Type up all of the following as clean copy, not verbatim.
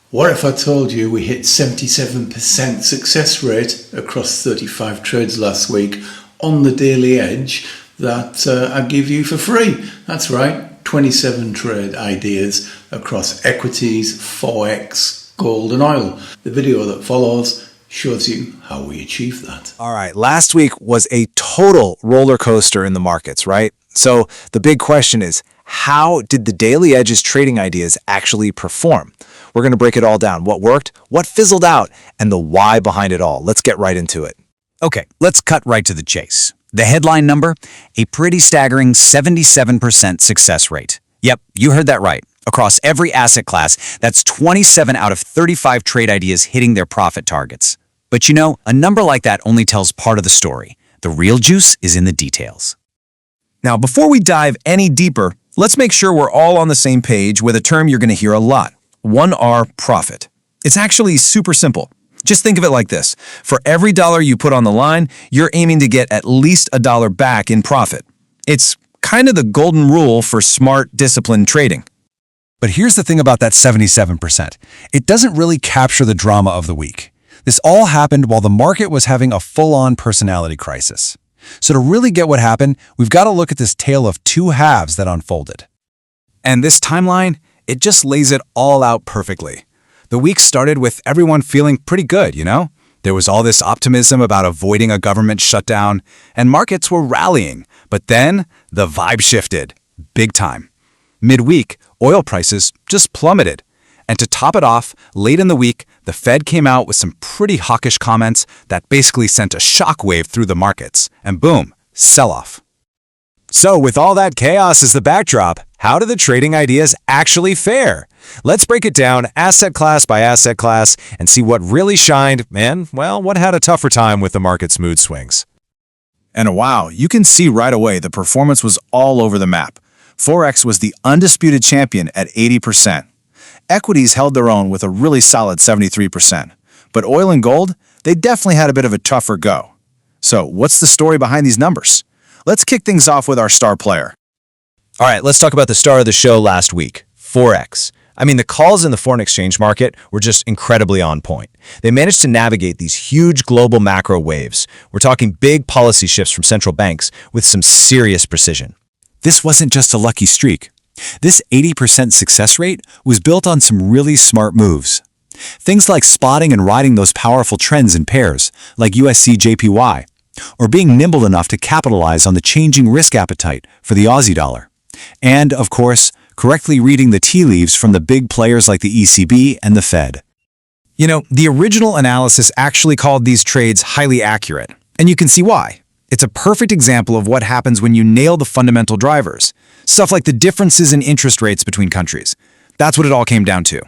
What if I told you we hit 77% success rate across 35 trades last week on the daily edge that I give you for free? That's right, 27 trade ideas across equities, Forex, gold and oil. The video that follows shows you how we achieve that. All right, last week was a total roller coaster in the markets, right? So the big question is, how did the daily edges trading ideas actually perform? We're going to break it all down. What worked, what fizzled out, and the why behind it all. Let's get right into it. Okay, let's cut right to the chase. The headline number, a pretty staggering 77% success rate. Yep, you heard that right. Across every asset class, that's 27 out of 35 trade ideas hitting their profit targets. But you know, a number like that only tells part of the story. The real juice is in the details. Now, before we dive any deeper, let's make sure we're all on the same page with a term you're going to hear a lot. 1R profit. It's actually super simple. Just think of it like this. For every dollar you put on the line, you're aiming to get at least a dollar back in profit. It's kind of the golden rule for smart, disciplined trading. But here's the thing about that 77%. It doesn't really capture the drama of the week. This all happened while the market was having a full-on personality crisis. So to really get what happened, we've got to look at this tale of two halves that unfolded. And this timeline, it just lays it all out perfectly. The week started with everyone feeling pretty good, you know? There was all this optimism about avoiding a government shutdown, and markets were rallying. But then the vibe shifted, big time. Midweek, oil prices just plummeted. And to top it off, late in the week, the Fed came out with some pretty hawkish comments that basically sent a shockwave through the markets. And boom, sell-off. So with all that chaos as the backdrop, how do the trading ideas actually fare? Let's break it down asset class by asset class and see what really shined and, well, what had a tougher time with the market's mood swings. And wow, you can see right away the performance was all over the map. Forex was the undisputed champion at 80%. Equities held their own with a really solid 73%. But oil and gold, they definitely had a bit of a tougher go. So what's the story behind these numbers? Let's kick things off with our star player. All right, let's talk about the star of the show last week, Forex. I mean, the calls in the foreign exchange market were just incredibly on point. They managed to navigate these huge global macro waves. We're talking big policy shifts from central banks with some serious precision. This wasn't just a lucky streak. This 80% success rate was built on some really smart moves. Things like spotting and riding those powerful trends in pairs, like USC JPY, or being nimble enough to capitalize on the changing risk appetite for the Aussie dollar. And, of course, correctly reading the tea leaves from the big players like the ECB and the Fed. You know, the original analysis actually called these trades highly accurate, and you can see why. It's a perfect example of what happens when you nail the fundamental drivers. Stuff like the differences in interest rates between countries. That's what it all came down to.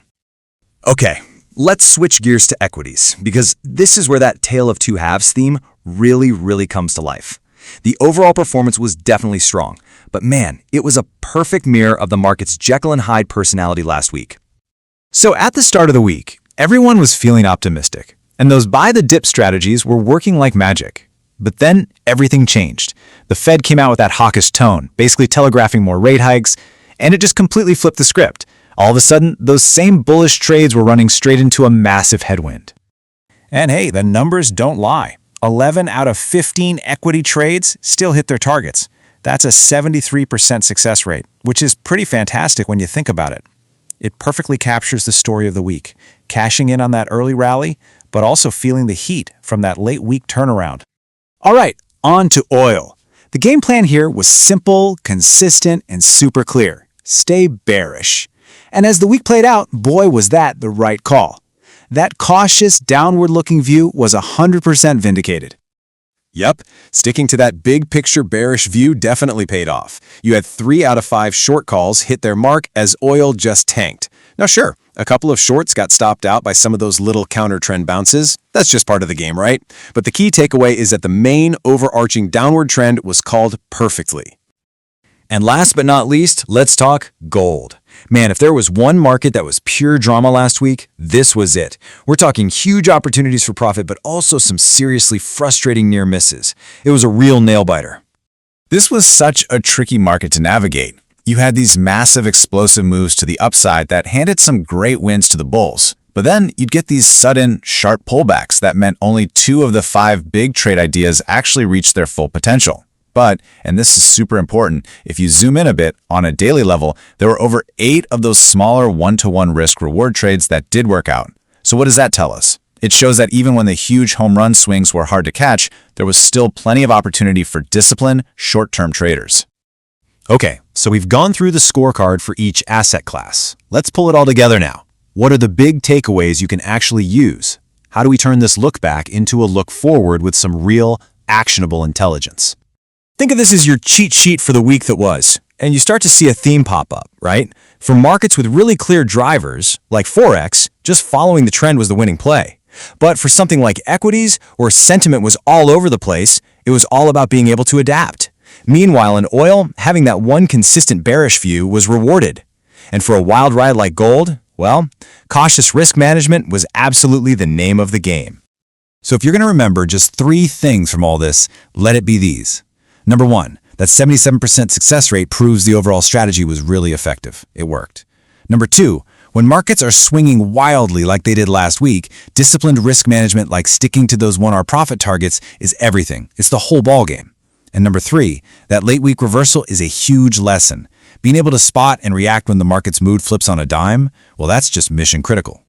Okay, let's switch gears to equities, because this is where that tale of two halves theme really comes to life. The overall performance was definitely strong, but man, it was a perfect mirror of the market's Jekyll and Hyde personality last week. So at the start of the week, everyone was feeling optimistic, and those buy-the-dip strategies were working like magic. But then everything changed. The Fed came out with that hawkish tone, basically telegraphing more rate hikes, and it just completely flipped the script. All of a sudden, those same bullish trades were running straight into a massive headwind. And hey, the numbers don't lie. 11 out of 15 equity trades still hit their targets. That's a 73% success rate, which is pretty fantastic when you think about it. It perfectly captures the story of the week, cashing in on that early rally, but also feeling the heat from that late week turnaround. All right, on to oil. The game plan here was simple, consistent, and super clear. Stay bearish. And as the week played out, boy, was that the right call. That cautious, downward-looking view was 100% vindicated. Yep, sticking to that big picture bearish view definitely paid off. You had 3 out of 5 short calls hit their mark as oil just tanked. Now sure, a couple of shorts got stopped out by some of those little counter-trend bounces. That's just part of the game, right? But the key takeaway is that the main overarching downward trend was called perfectly. And last but not least, let's talk gold. Man, if there was one market that was pure drama last week, this was it. We're talking huge opportunities for profit, but also some seriously frustrating near misses. It was a real nail-biter. This was such a tricky market to navigate. You had these massive explosive moves to the upside that handed some great wins to the bulls. But then you'd get these sudden, sharp pullbacks that meant only 2 of the 5 big trade ideas actually reached their full potential. But, and this is super important, if you zoom in a bit, on a daily level, there were over 8 of those smaller 1-to-1 risk-reward trades that did work out. So what does that tell us? It shows that even when the huge home run swings were hard to catch, there was still plenty of opportunity for disciplined, short-term traders. Okay, so we've gone through the scorecard for each asset class. Let's pull it all together now. What are the big takeaways you can actually use? How do we turn this look back into a look forward with some real, actionable intelligence? Think of this as your cheat sheet for the week that was, and you start to see a theme pop up, right? For markets with really clear drivers, like Forex, just following the trend was the winning play. But for something like equities, where sentiment was all over the place, it was all about being able to adapt. Meanwhile, in oil, having that one consistent bearish view was rewarded. And for a wild ride like gold, well, cautious risk management was absolutely the name of the game. So if you're going to remember just 3 things from all this, let it be these. Number 1, that 77% success rate proves the overall strategy was really effective. It worked. Number 2, when markets are swinging wildly like they did last week, disciplined risk management like sticking to those 1-hour profit targets is everything. It's the whole ballgame. And number 3, that late week reversal is a huge lesson. Being able to spot and react when the market's mood flips on a dime, well, that's just mission critical.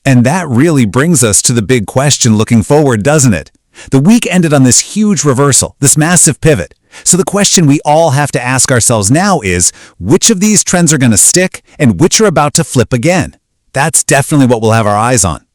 And that really brings us to the big question looking forward, doesn't it? The week ended on this huge reversal, this massive pivot. So the question we all have to ask ourselves now is, which of these trends are going to stick and which are about to flip again? That's definitely what we'll have our eyes on.